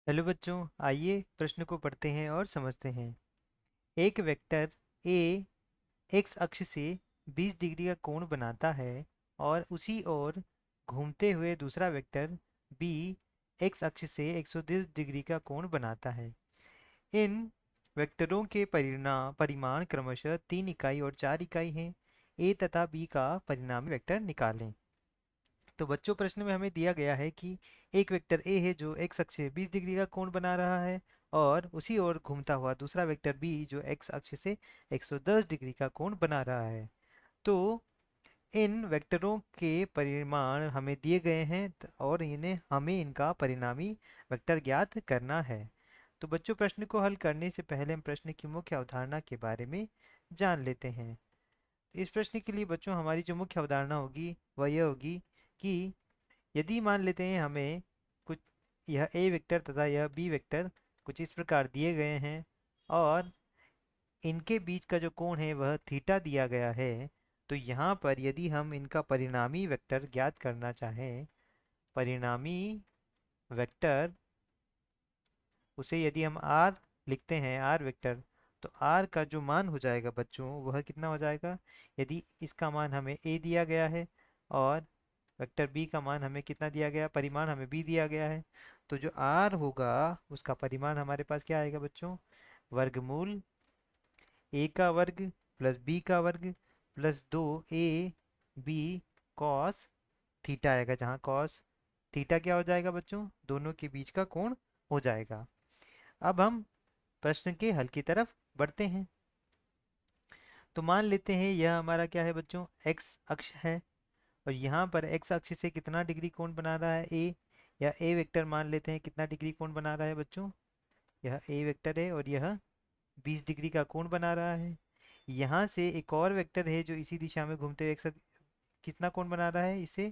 Hello बच्चों, आइए प्रश्न को पढ़ते हैं और समझते हैं। एक वेक्टर ए एक्स अक्ष से 20 डिग्री का कोण बनाता है और उसी ओर घूमते हुए दूसरा वेक्टर बी एक्स अक्ष से 110 डिग्री का कोण बनाता है। इन वेक्टरों के परिमाण क्रमशः 3 इकाई और 4 इकाई हैं। ए तथा बी का परिणामी वेक्टर निकालें। तो बच्चों, प्रश्न में हमें दिया गया है कि एक वेक्टर ए है जो एक्स अक्ष से 20 डिग्री का कोण बना रहा है और उसी ओर घूमता हुआ दूसरा वेक्टर बी जो एक्स अक्ष से 110 डिग्री का कोण बना रहा है। तो इन वेक्टरों के परिमाण हमें दिए गए हैं और इन्हें हमें इनका परिणामी वेक्टर ज्ञात करना है। तो बच्चों, प्रश्न को हल करने से पहले हम प्रश्न की मुख्य अवधारणा के बारे में जान लेते हैं। इस प्रश्न के लिए बच्चों हमारी जो मुख्य अवधारणा होगी वह यह होगी कि यदि मान लेते हैं हमें कुछ यह ए वेक्टर तथा यह बी वेक्टर कुछ इस प्रकार दिए गए हैं और इनके बीच का जो कोण है वह थीटा दिया गया है। तो यहाँ पर यदि हम इनका परिणामी वेक्टर ज्ञात करना चाहें, परिणामी वेक्टर उसे यदि हम आर लिखते हैं, आर वेक्टर, तो आर का जो मान हो जाएगा बच्चों वह कितना हो जाएगा। यदि इसका मान हमें ए दिया गया है और वेक्टर बी का मान हमें कितना दिया गया, परिमाण हमें बी दिया गया है, तो जो आर होगा उसका परिमाण हमारे पास क्या आएगा बच्चों, वर्गमूल ए का वर्ग प्लस बी का वर्ग प्लस 2 ab कॉस थीटा आएगा, जहाँ कॉस थीटा क्या हो जाएगा बच्चों, दोनों के बीच का कोण हो जाएगा। अब हम प्रश्न के हल की तरफ बढ़ते हैं। तो मान लेते हैं यह हमारा क्या है बच्चों, एक्स अक्ष है और यहाँ पर एक्स अक्ष से कितना डिग्री कोण बना रहा है ए, या ए वेक्टर मान लेते हैं कितना डिग्री कोण बना रहा है बच्चों, यह ए वेक्टर है और यह 20 डिग्री का कोण बना रहा है। यहाँ से एक और वेक्टर है जो इसी दिशा में घूमते हुए कितना कोण बना रहा है, इसे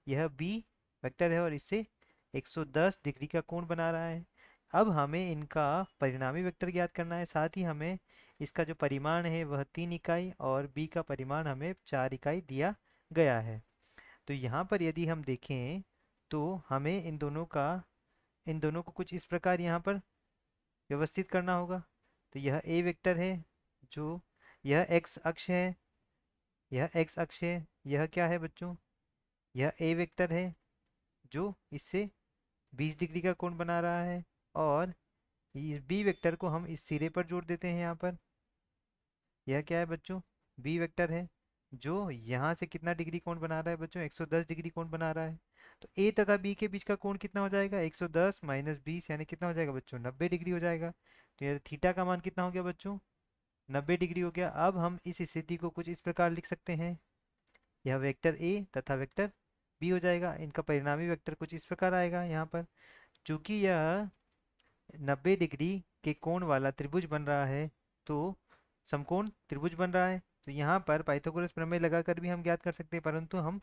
यह बी वेक्टर है और इससे 110 डिग्री का कोण बना रहा है। अब हमें इनका परिणामी वेक्टर ज्ञात करना है, साथ ही हमें इसका जो परिमाण है वह 3 इकाई और बी का परिमाण हमें 4 इकाई दिया गया है। तो यहाँ पर यदि हम देखें तो हमें इन दोनों को कुछ इस प्रकार यहाँ पर व्यवस्थित करना होगा। तो यह ए वेक्टर है, जो यह एक्स अक्ष है, यह एक्स अक्ष है, यह क्या है बच्चों, यह ए वेक्टर है जो इससे 20 डिग्री का कोण बना रहा है और इस बी वेक्टर को हम इस सिरे पर जोड़ देते हैं यहाँ पर। यह क्या है बच्चों, बी वेक्टर है जो यहाँ से कितना डिग्री कोण बना रहा है बच्चों, 110 डिग्री कोण बना रहा है। तो ए तथा बी के बीच का कोण कितना हो जाएगा, 110 माइनस 20 यानी कितना हो जाएगा बच्चों, 90 डिग्री हो जाएगा। तो यह थीटा का मान कितना हो गया बच्चों, 90 डिग्री हो गया। अब हम इस स्थिति को कुछ इस प्रकार लिख सकते हैं, यह वेक्टर ए तथा वेक्टर बी हो जाएगा, इनका परिणामी वेक्टर कुछ इस प्रकार आएगा यहाँ पर। चूंकि यह 90 डिग्री के कोण वाला त्रिभुज बन रहा है तो समकोण त्रिभुज बन रहा है, तो यहाँ पर पाइथागोरस प्रमेय लगाकर भी हम ज्ञात कर सकते हैं, परंतु हम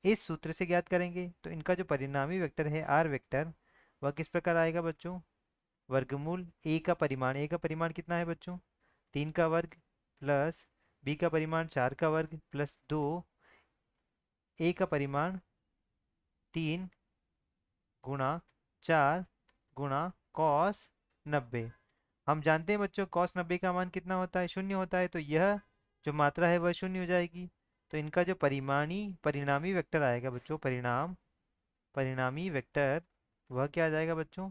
इस सूत्र से ज्ञात करेंगे। तो इनका जो परिणामी वेक्टर है आर वेक्टर, वह किस प्रकार आएगा बच्चों, वर्गमूल ए का परिमाण कितना है बच्चों, 3 का वर्ग प्लस बी का परिमाण 4 का वर्ग प्लस 2 ए का परिमाण 3 गुणा 4 गुणा कॉस 90। हम जानते हैं बच्चों कॉस 90 का मान कितना होता है, शून्य होता है, तो यह जो मात्रा है वह शून्य हो जाएगी। तो इनका जो परिणामी वेक्टर आएगा बच्चों, परिणामी वेक्टर वह क्या आ जाएगा बच्चों,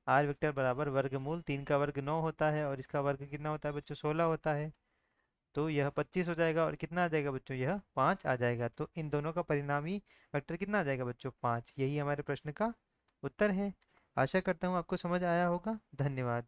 आर वेक्टर बराबर वर्गमूल 3 का वर्ग 9 होता है और इसका वर्ग कितना होता है बच्चों, 16 होता है। तो यह 25 हो जाएगा और कितना आ जाएगा बच्चों, यह 5 आ जाएगा। तो इन दोनों का परिणामी वेक्टर कितना आ जाएगा बच्चों, 5। यही हमारे प्रश्न का उत्तर है। आशा करता हूँ आपको समझ आया होगा। धन्यवाद।